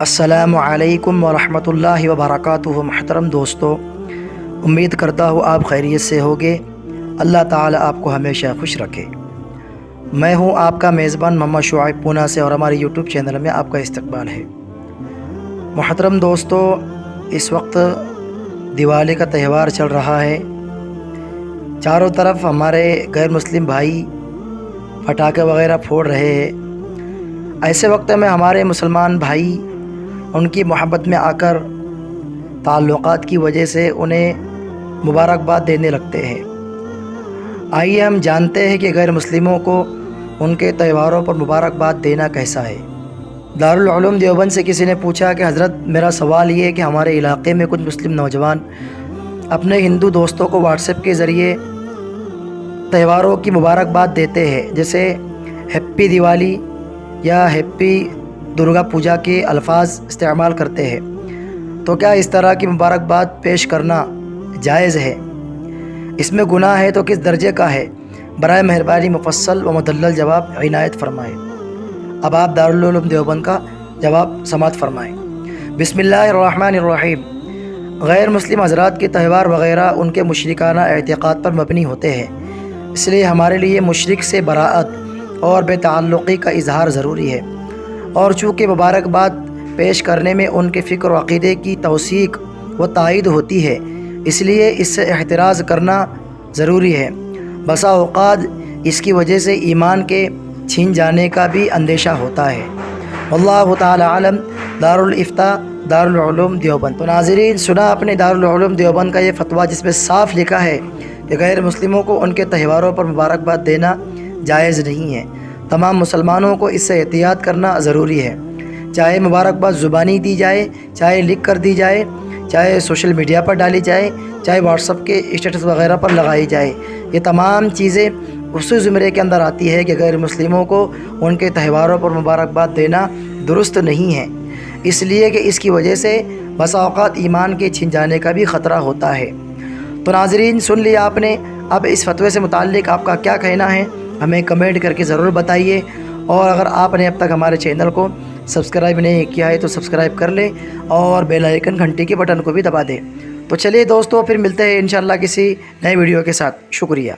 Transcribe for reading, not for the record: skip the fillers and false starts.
السلام علیکم ورحمۃ اللہ وبرکاتہ۔ محترم دوستو، امید کرتا ہوں آپ خیریت سے ہوگے۔ اللہ تعالیٰ آپ کو ہمیشہ خوش رکھے۔ میں ہوں آپ کا میزبان محمد شعیب پونا سے، اور ہمارے یوٹیوب چینل میں آپ کا استقبال ہے۔ محترم دوستو، اس وقت دیوالی کا تہوار چل رہا ہے۔ چاروں طرف ہمارے غیر مسلم بھائی پٹاخے وغیرہ پھوڑ رہے ہیں۔ ایسے وقت میں ہمارے مسلمان بھائی ان کی محبت میں آ کر تعلقات کی وجہ سے انہیں مبارکباد دینے لگتے ہیں۔ آئیے ہم جانتے ہیں کہ غیر مسلموں کو ان کے تہواروں پر مبارکباد دینا کیسا ہے۔ دارالعلوم دیوبند سے کسی نے پوچھا کہ حضرت، میرا سوال یہ ہے کہ ہمارے علاقے میں کچھ مسلم نوجوان اپنے ہندو دوستوں کو واٹس ایپ کے ذریعے تہواروں کی مبارکباد دیتے ہیں، جیسے ہیپی دیوالی یا ہیپی درگا پوجا کے الفاظ استعمال کرتے ہیں۔ تو کیا اس طرح کی مبارکباد پیش کرنا جائز ہے؟ اس میں گناہ ہے تو کس درجے کا ہے؟ برائے مہربانی مفصل و مدلل جواب عنایت فرمائیں۔ اب آپ دارالعلوم دیوبند کا جواب سماعت فرمائیں۔ بسم اللہ الرحمن الرحیم۔ غیر مسلم حضرات کے تہوار وغیرہ ان کے مشرکانہ اعتقاد پر مبنی ہوتے ہیں، اس لیے ہمارے لیے مشرک سے براءت اور بے تعلقی کا اظہار ضروری ہے، اور چونکہ مبارکباد پیش کرنے میں ان کے فکر و عقیدے کی توثیق و تائید ہوتی ہے، اس لیے اس سے احتراز کرنا ضروری ہے۔ بسا اوقات اس کی وجہ سے ایمان کے چھین جانے کا بھی اندیشہ ہوتا ہے۔ واللہ تعالی عالم۔ دارالفتاء دارالعلوم دیوبند۔ تو ناظرین، سنا اپنے دارالعلوم دیوبند کا یہ فتویٰ، جس میں صاف لکھا ہے کہ غیر مسلموں کو ان کے تہواروں پر مبارکباد دینا جائز نہیں ہے۔ تمام مسلمانوں کو اس سے احتیاط کرنا ضروری ہے، چاہے مبارکباد زبانی دی جائے، چاہے لکھ کر دی جائے، چاہے سوشل میڈیا پر ڈالی جائے، چاہے واٹس ایپ کے اسٹیٹس وغیرہ پر لگائی جائے۔ یہ تمام چیزیں اسی زمرے کے اندر آتی ہے کہ غیر مسلموں کو ان کے تہواروں پر مبارکباد دینا درست نہیں ہے، اس لیے کہ اس کی وجہ سے بسا اوقات ایمان کے چھن جانے کا بھی خطرہ ہوتا ہے۔ تو ناظرین، سن لیا آپ نے۔ اب اس فتوے سے متعلق آپ کا کیا کہنا ہے، ہمیں کمنٹ کر کے ضرور بتائیے، اور اگر آپ نے اب تک ہمارے چینل کو سبسکرائب نہیں کیا ہے تو سبسکرائب کر لیں، اور بیل آئیکن گھنٹی کے بٹن کو بھی دبا دیں۔ تو چلیے دوستو، پھر ملتے ہیں انشاءاللہ کسی نئے ویڈیو کے ساتھ۔ شکریہ۔